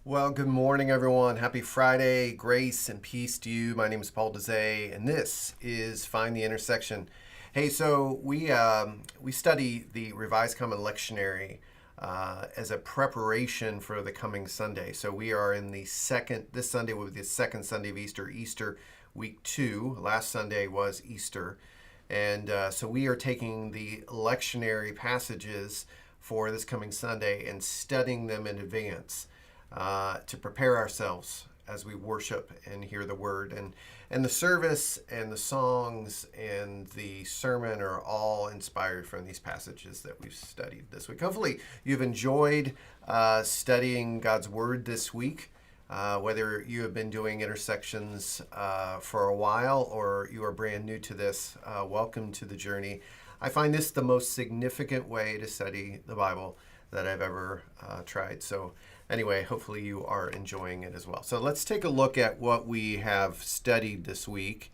Well, good morning, everyone. Happy Friday. Grace and peace to you. My name is Paul Dezay, and this is Find the Intersection. Hey, so we study the Revised Common Lectionary as a preparation for the coming Sunday. So we are in the second. This Sunday will be the second Sunday of Easter. Easter week 2. Last Sunday was Easter, and so we are taking the lectionary passages for this coming Sunday and studying them in advance to prepare ourselves as we worship and hear the word. And the service and the songs and the sermon are all inspired from these passages that we've studied this week. Hopefully you've enjoyed studying God's word this week. Whether you have been doing intersections for a while or you are brand new to this, welcome to the journey. I find this the most significant way to study the Bible that I've ever tried. So anyway, hopefully you are enjoying it as well. So let's take a look at what we have studied this week.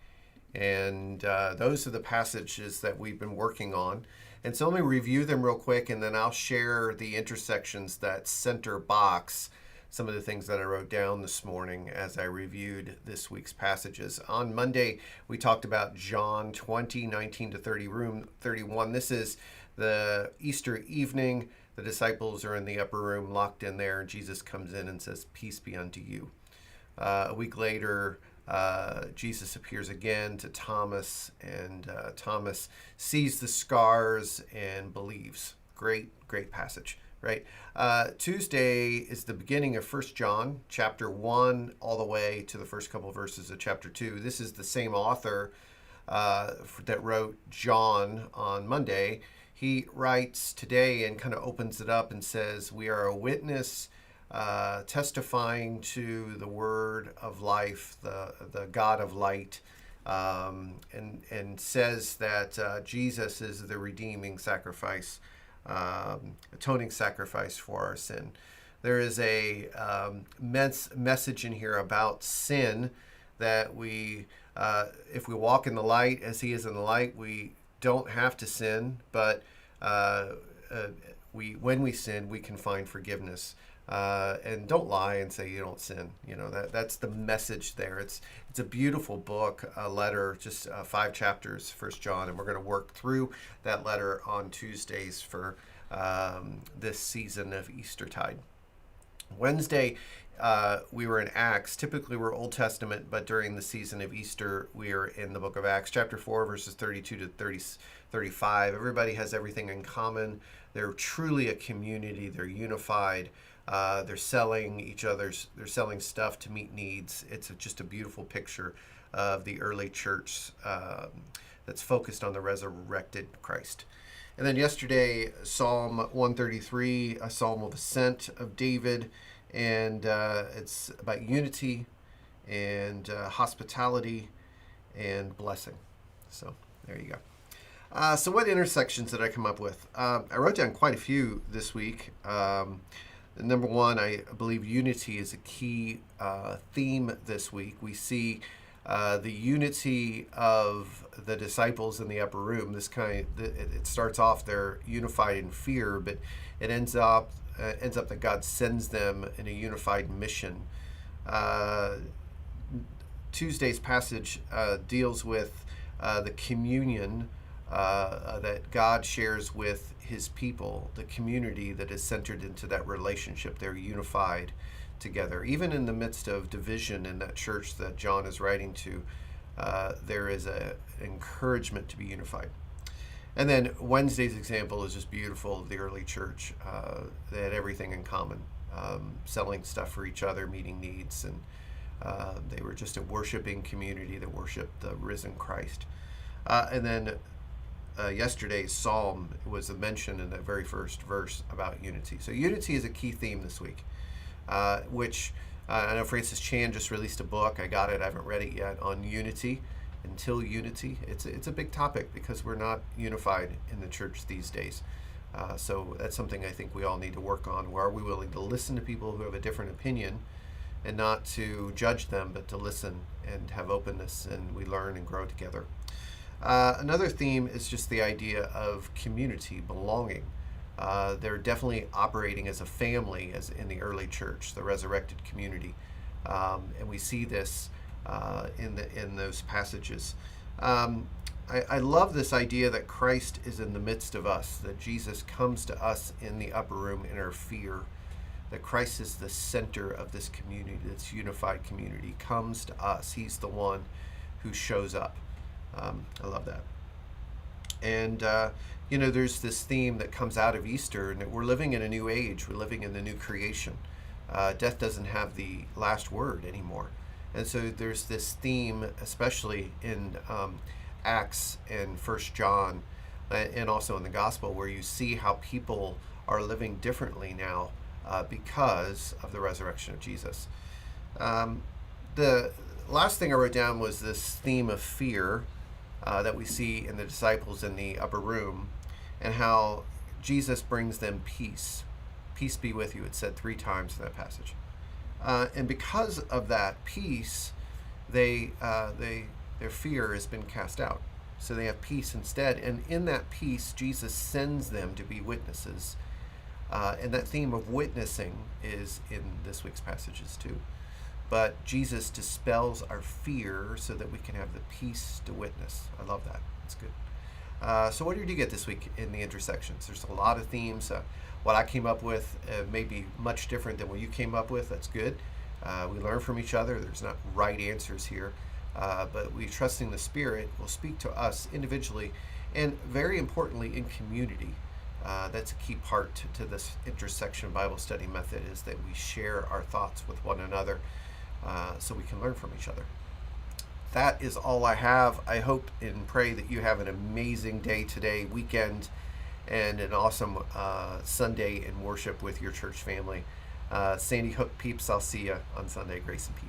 And those are the passages that we've been working on. And so let me review them real quick, and then I'll share the intersections that center box some of the things that I wrote down this morning as I reviewed this week's passages. On Monday, we talked about John 20, 19 to 30, room 31. This is the Easter evening. The disciples are in the upper room, locked in there, and Jesus comes in and says, "Peace be unto you." A week later, Jesus appears again to Thomas, and Thomas sees the scars and believes. Great passage, right? Tuesday is the beginning of 1 John, chapter 1, all the way to the first couple of verses of chapter 2. This is the same author that wrote John on Monday. He writes today and kind of opens it up and says, "We are a witness testifying to the word of life, the God of light," and says that Jesus is the redeeming sacrifice, atoning sacrifice for our sin. There is a message in here about sin that we, if we walk in the light as He is in the light, we don't have to sin, but when we sin, we can find forgiveness. And don't lie and say you don't sin. You know, that's the message there. It's a beautiful book, a letter, just 5 chapters, 1 John, and we're going to work through that letter on Tuesdays for this season of Eastertide. Wednesday, we were in Acts. Typically, we're Old Testament, but during the season of Easter, we are in the book of Acts, chapter 4, verses 32 to 35. Everybody has everything in common. They're truly a community. They're unified. They're selling stuff to meet needs. It's just a beautiful picture of the early church that's focused on the resurrected Christ. And then yesterday, Psalm 133, a psalm of ascent of David, and it's about unity and hospitality and blessing. So there you go. So what intersections did I come up with? I wrote down quite a few this week. Number one, I believe unity is a key theme this week. We see the unity of the disciples in the upper room. It starts off they're unified in fear, but it ends up that God sends them in a unified mission. Tuesday's passage deals with the communion that God shares with His people, the community that is centered into that relationship. They're unified together. Even in the midst of division in that church that John is writing to, there is an encouragement to be unified. And then Wednesday's example is just beautiful. The early church, they had everything in common, selling stuff for each other, meeting needs, and they were just a worshiping community that worshiped the risen Christ. And then yesterday's psalm was a mention in that very first verse about unity. So unity is a key theme this week, which I know Francis Chan just released a book. I got it. I haven't read it yet, on unity. Until unity. It's a big topic because we're not unified in the church these days. So that's something I think we all need to work on. Where are we willing to listen to people who have a different opinion and not to judge them, but to listen and have openness, and we learn and grow together. Another theme is just the idea of community, belonging. They're definitely operating as a family, as in the early church, the resurrected community, and we see this in those passages. I love this idea that Christ is in the midst of us, that Jesus comes to us in the upper room in our fear, that Christ is the center of this community, this unified community, comes to us. He's the one who shows up. I love that. And, there's this theme that comes out of Easter, and that we're living in a new age. We're living in the new creation. Death doesn't have the last word anymore. And so there's this theme, especially in Acts and First John, and also in the Gospel, where you see how people are living differently now because of the resurrection of Jesus. The last thing I wrote down was this theme of fear that we see in the disciples in the upper room, and how Jesus brings them peace. Peace be with you, it said 3 times in that passage. And because of that peace, their fear has been cast out. So they have peace instead. And in that peace, Jesus sends them to be witnesses. And that theme of witnessing is in this week's passages too. But Jesus dispels our fear so that we can have the peace to witness. I love that. It's good. So what did you get this week in the intersections? There's a lot of themes. What I came up with may be much different than what you came up with. That's good. We learn from each other. There's not right answers here. But we trusting the Spirit will speak to us individually and very importantly in community. That's a key part to this intersection Bible study method, is that we share our thoughts with one another so we can learn from each other. That is all I have. I hope and pray that you have an amazing day today, weekend, and an awesome Sunday in worship with your church family. Sandy Hook peeps, I'll see you on Sunday. Grace and peace.